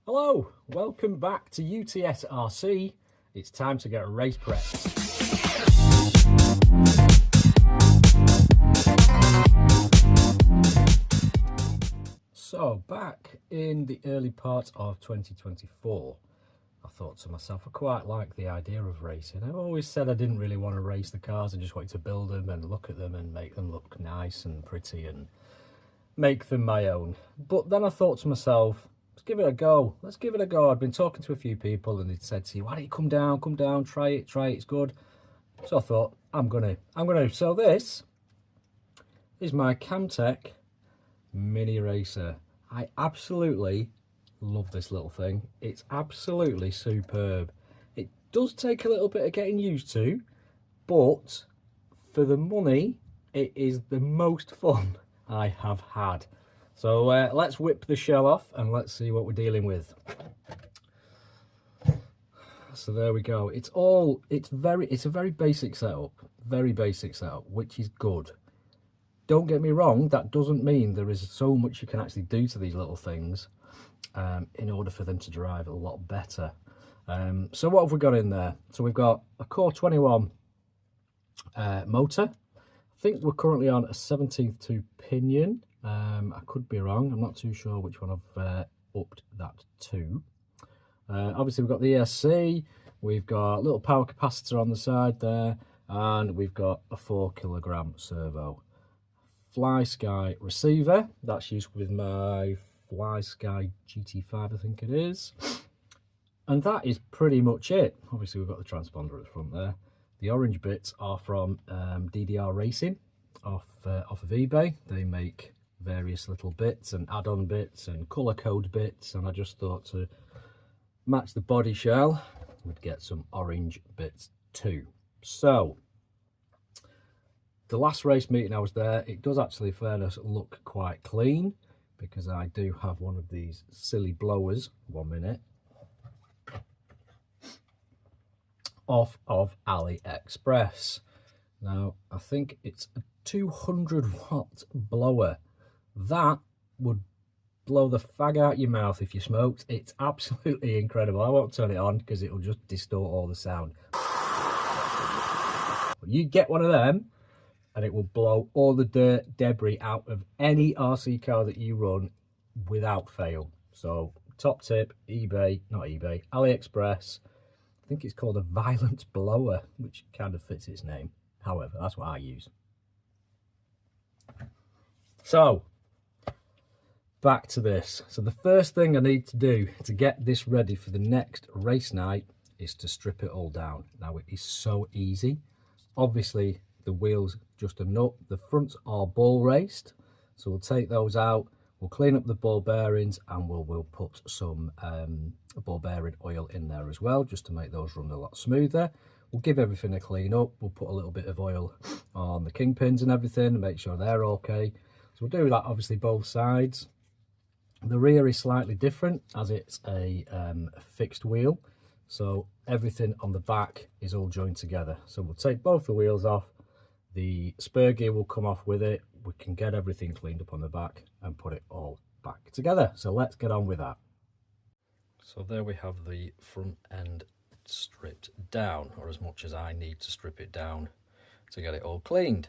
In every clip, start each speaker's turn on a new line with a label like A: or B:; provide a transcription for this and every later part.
A: Hello, welcome back to UTS RC. It's time to get race prepped. So back in the early part of 2024, I thought to myself, I quite like the idea of racing. I always said I didn't really want to race the cars. I just wanted to build them and look at them and make them look nice and pretty and make them my own. But then I thought to myself, let's give it a go. Let's give it a go. I'd been talking to a few people and they'd said to you, why don't you come down, try it, it's good. So I thought, I'm gonna. So this is my KAMTEC Mini Racer. I absolutely love this little thing. It's absolutely superb. It does take a little bit of getting used to, but for the money, it is the most fun I have had. So let's whip the shell off and let's see what we're dealing with. So there we go. It's a very basic setup, which is good. Don't get me wrong, that doesn't mean there is so much you can actually do to these little things in order for them to drive a lot better. So what have we got in there? So we've got a Core 21 motor. I think we're currently on a 17th to pinion. I could be wrong. I'm not too sure which one I've upped that to. Obviously, we've got the ESC. We've got a little power capacitor on the side there. And we've got a 4kg servo. Fly Sky receiver. That's used with my Fly Sky GT5, I think it is. And that is pretty much it. Obviously, we've got the transponder at the front there. The orange bits are from DDR Racing off of eBay. They make various little bits and add-on bits and colour code bits, and I just thought to match the body shell, we'd get some orange bits too. So, the last race meeting I was there, it does actually, in fairness, look quite clean, because I do have one of these silly blowers, 1 minute, off of AliExpress. Now, I think it's a 200-watt blower. That would blow the fag out your mouth if you smoked. It's absolutely incredible. I won't turn it on because it will just distort all the sound. But you get one of them and it will blow all the dirt, debris out of any RC car that you run without fail. So, top tip, AliExpress. I think it's called a Violent Blower, which kind of fits its name. However, that's what I use. So, back to this. So the first thing I need to do to get this ready for the next race night is to strip it all down. Now, it is so easy. Obviously, the wheels just a nut. The fronts are ball raced, so we'll take those out. We'll clean up the ball bearings and we'll put some ball bearing oil in there as well, just to make those run a lot smoother. We'll give everything a clean up. We'll put a little bit of oil on the kingpins and everything and make sure they're okay. So we'll do that obviously both sides. The rear is slightly different as it's a fixed wheel. So everything on the back is all joined together. So we'll take both the wheels off. The spur gear will come off with it. We can get everything cleaned up on the back and put it all back together. So let's get on with that. So there we have the front end stripped down, or as much as I need to strip it down to get it all cleaned.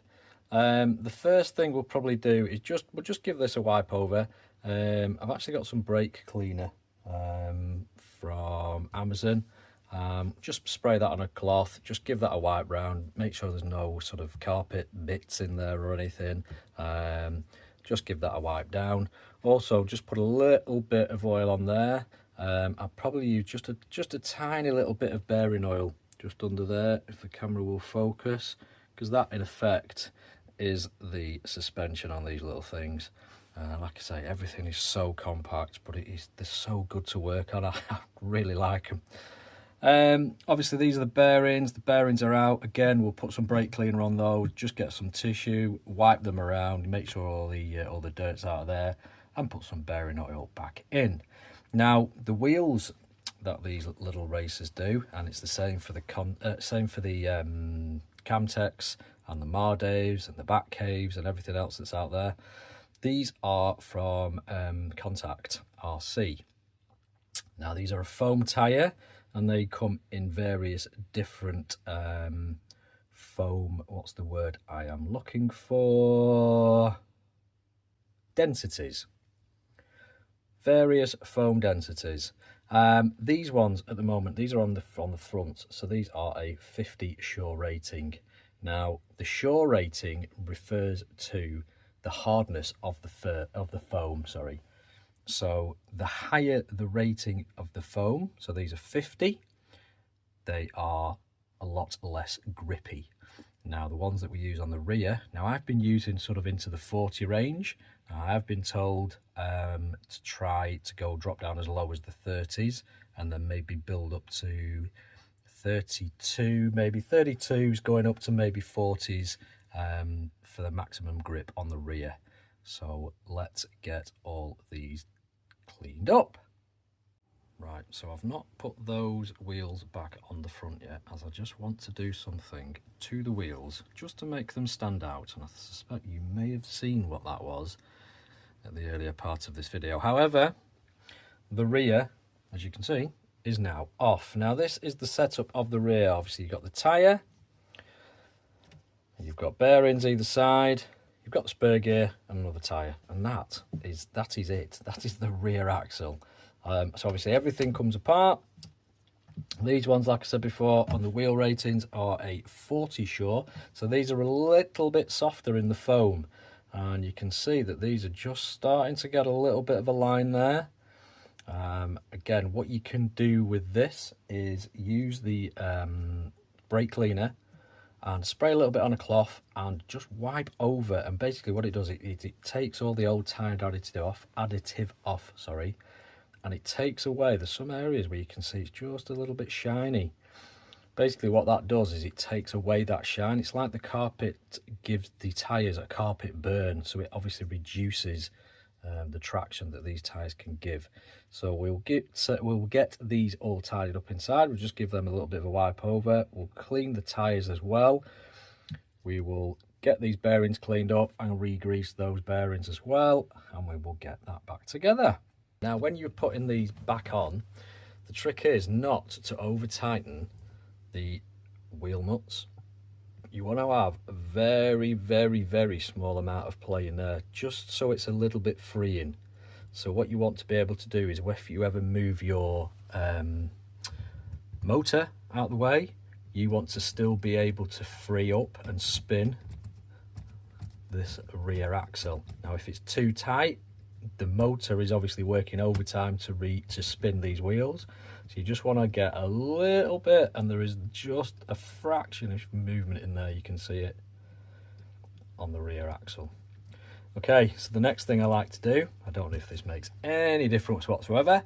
A: The first thing we'll probably do is we'll just give this a wipe over. I've actually got some brake cleaner from Amazon. Just spray that on a cloth, just give that a wipe round, make sure there's no sort of carpet bits in there or anything. Just give that a wipe down. Also, just put a little bit of oil on there. I'll probably use just a tiny little bit of bearing oil just under there, if the camera will focus, because that in effect is the suspension on these little things. Like I say, everything is so compact, but they're so good to work on. I really like them. Obviously, these are the bearings. The bearings are out. Again, we'll put some brake cleaner on those. Just get some tissue, wipe them around, make sure all the dirt's out of there, and put some bearing oil back in. Now, the wheels that these little racers do, and it's the same for the KAMTECs and the Mardaves and the Bat Caves and everything else that's out there. These are from Contact RC. Now these are a foam tyre, and they come in various different foam, what's the word I am looking for? Densities. Various foam densities. These ones at the moment, these are on the front, so these are a 50 Shore rating. Now the Shore rating refers to the hardness of the foam, sorry. So the higher the rating of the foam, so these are 50, they are a lot less grippy. Now the ones that we use on the rear, now I've been using sort of into the 40 range. Now, I've been told to try to drop down as low as the 30s and then maybe build up to 32, maybe 32s, going up to maybe 40s for the maximum grip on the rear. So let's get all these cleaned up. Right, so I've not put those wheels back on the front yet, as I just want to do something to the wheels just to make them stand out, and I suspect you may have seen what that was at the earlier part of this video. However, the rear, as you can see, is now off. Now this is the setup of the rear. Obviously you've got the tyre, you've got bearings either side, you've got the spur gear and another tyre, and that is it. That is the rear axle. So obviously everything comes apart. These ones, like I said before, on the wheel ratings are a 40 Shore, so these are a little bit softer in the foam, and you can see that these are just starting to get a little bit of a line there. Again, what you can do with this is use the brake cleaner and spray a little bit on a cloth and just wipe over, and basically what it does, it takes all the old tire additive off, sorry, and it takes away, there's some areas where you can see it's just a little bit shiny. Basically what that does is it takes away that shine. It's like the carpet gives the tyres a carpet burn, so it obviously reduces the traction that these tyres can give. So we'll get these all tidied up inside. We'll just give them a little bit of a wipe over. We'll clean the tyres as well. We will get these bearings cleaned up and re-grease those bearings as well, and we will get that back together. Now when you're putting these back on, the trick is not to over tighten the wheel nuts. You want to have a very, very, very small amount of play in there, just so it's a little bit freeing. So what you want to be able to do is, if you ever move your motor out of the way, you want to still be able to free up and spin this rear axle. Now if it's too tight, the motor is obviously working overtime to spin these wheels, so you just want to get a little bit, and there is just a fraction of movement in there. You can see it on the rear axle. Okay, so the next thing I like to do, I don't know if this makes any difference whatsoever,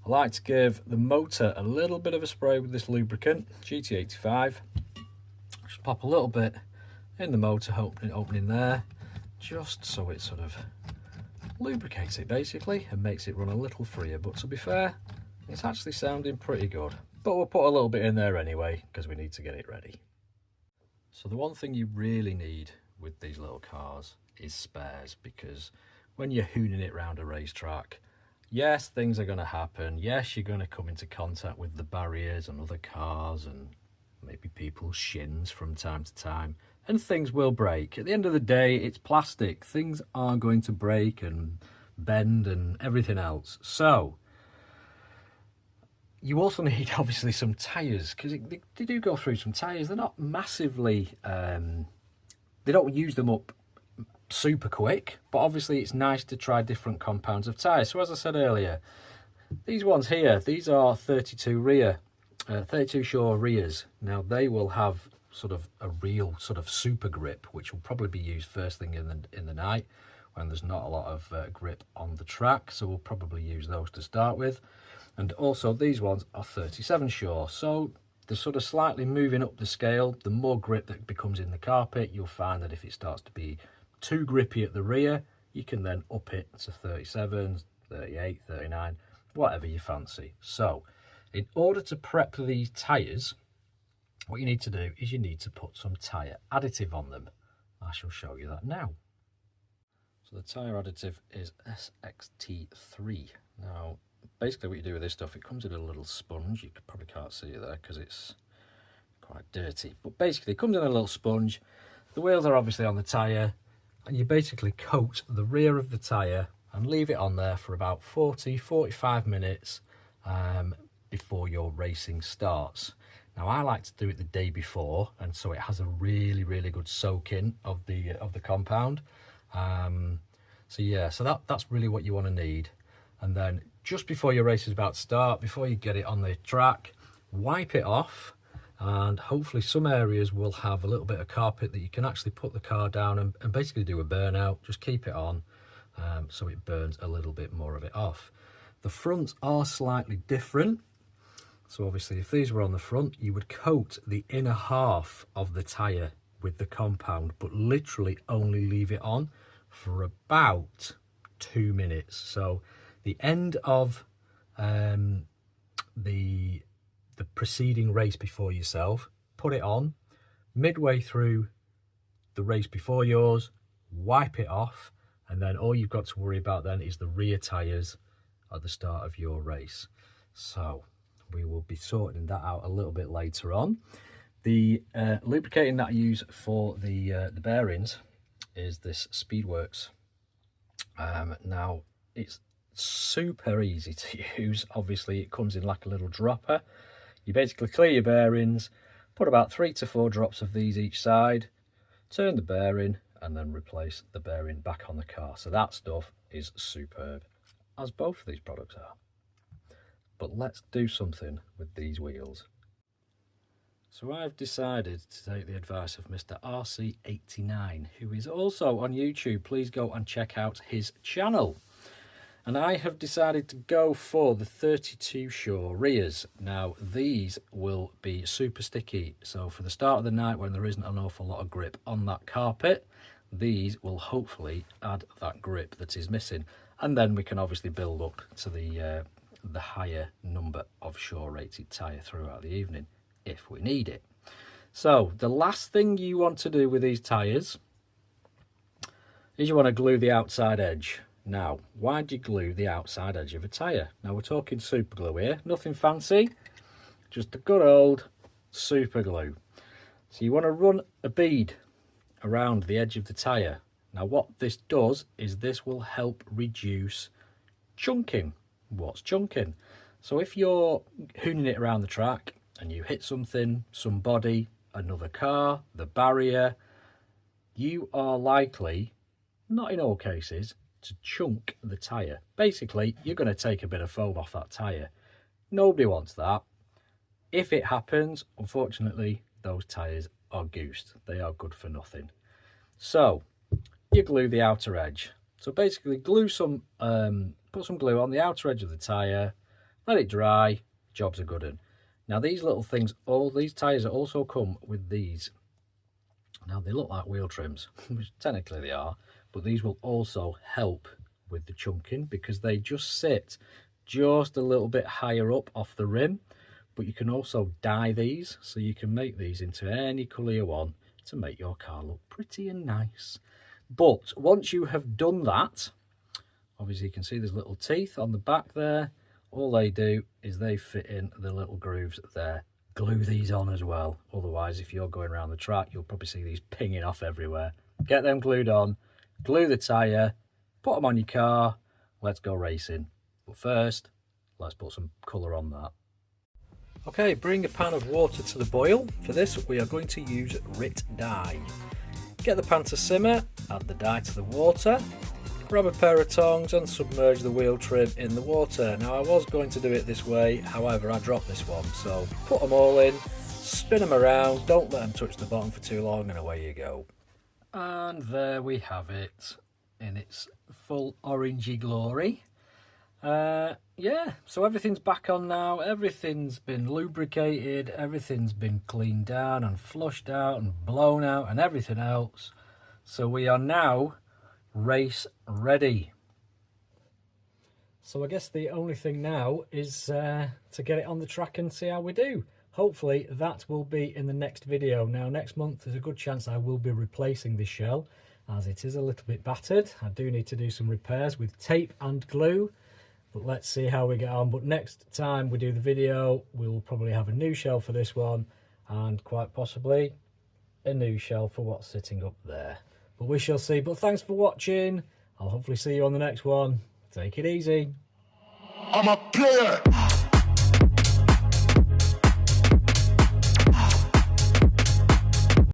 A: I like to give the motor a little bit of a spray with this lubricant, GT85. Just pop a little bit in the motor opening there, just so it sort of lubricates it basically and makes it run a little freer. But to be fair, it's actually sounding pretty good, but we'll put a little bit in there anyway because we need to get it ready. So the one thing you really need with these little cars is spares, because when you're hooning it around a racetrack, yes, things are going to happen. Yes, you're going to come into contact with the barriers and other cars and maybe people's shins from time to time, and things will break. At the end of the day, it's plastic. Things are going to break and bend and everything else. So you also need obviously some tyres, because they do go through some tyres. They're not massively, they don't use them up super quick, but obviously it's nice to try different compounds of tyres. So as I said earlier, these ones here, these are 32 Shore rears. Now they will have sort of a real sort of super grip, which will probably be used first thing in the night when there's not a lot of grip on the track, so we'll probably use those to start with. And also these ones are 37 Shore, so they're sort of slightly moving up the scale. The more grip that becomes in the carpet, you'll find that if it starts to be too grippy at the rear, you can then up it to 37, 38, 39, whatever you fancy. So in order to prep these tyres, what you need to do is you need to put some tyre additive on them. I shall show you that now. So the tyre additive is SXT3. Now basically what you do with this stuff, it comes in a little sponge. You probably can't see it there because it's quite dirty, but basically it comes in a little sponge. The wheels are obviously on the tyre, and you basically coat the rear of the tyre and leave it on there for about 40-45 minutes before your racing starts. Now I like to do it the day before, and so it has a really good soak in of the compound. So yeah, so that's really what you want to need. And then just before your race is about to start, before you get it on the track, wipe it off, and hopefully some areas will have a little bit of carpet that you can actually put the car down and basically do a burnout. Just keep it on so it burns a little bit more of it off. The fronts are slightly different. So obviously if these were on the front, you would coat the inner half of the tyre with the compound, but literally only leave it on for about 2 minutes. So the end of the preceding race before yourself, put it on. Midway through the race before yours, wipe it off, and then all you've got to worry about then is the rear tyres at the start of your race. So we will be sorting that out a little bit later on. The lubricating that I use for the bearings is this Speedworks. Now it's super easy to use. Obviously it comes in like a little dropper. You basically clear your bearings, put about 3 to 4 drops of these each side, turn the bearing, and then replace the bearing back on the car. So that stuff is superb, as both of these products are. But let's do something with these wheels. So I've decided to take the advice of Mr. RC89, who is also on YouTube. Please go and check out his channel. And I have decided to go for the 32 Shore rears. Now these will be super sticky, so for the start of the night when there isn't an awful lot of grip on that carpet, these will hopefully add that grip that is missing, and then we can obviously build up to the higher number of Shore rated tyre throughout the evening if we need it. So the last thing you want to do with these tyres is you want to glue the outside edge. Now, why do you glue the outside edge of a tyre? Now, we're talking super glue here, nothing fancy, just a good old super glue. So you want to run a bead around the edge of the tyre. Now, what this does is this will help reduce chunking. What's chunking? So if you're hooning it around the track and you hit something, somebody, another car, the barrier, you are likely, not in all cases, to chunk the tyre. Basically, you're going to take a bit of foam off that tyre. Nobody wants that. If it happens, unfortunately, those tyres are goosed. They are good for nothing. So, you glue the outer edge. So basically, glue some, put some glue on the outer edge of the tyre, let it dry, job's a good one. Now these little things, all these tyres also come with these. Now they look like wheel trims, which technically they are, but these will also help with the chunking because they just sit just a little bit higher up off the rim. But you can also dye these, so you can make these into any colour you want to make your car look pretty and nice. But once you have done that, obviously you can see there's little teeth on the back there. All they do is they fit in the little grooves there. Glue these on as well. Otherwise, if you're going around the track, you'll probably see these pinging off everywhere. Get them glued on, glue the tyre, put them on your car, let's go racing. But first, let's put some colour on that. Okay, bring a pan of water to the boil. For this, we are going to use RIT dye. Get the pan to simmer, add the dye to the water, grab a pair of tongs and submerge the wheel trim in the water. Now I was going to do it this way, however I dropped this one, so put them all in, spin them around, don't let them touch the bottom for too long, and away you go. And there we have it in its full orangey glory. Yeah, so everything's back on now, everything's been lubricated, everything's been cleaned down and flushed out and blown out and everything else. So we are now race ready. So I guess the only thing now is to get it on the track and see how we do. Hopefully that will be in the next video. Now next month there's a good chance I will be replacing this shell as it is a little bit battered. I do need to do some repairs with tape and glue.
B: But let's see how we get on. But next time we do the video, we'll probably have a new shelf for this one, and quite possibly a new shelf for what's sitting up there. But we shall see. But thanks for watching. I'll hopefully see you on the next one. Take it easy.
C: I'm a player.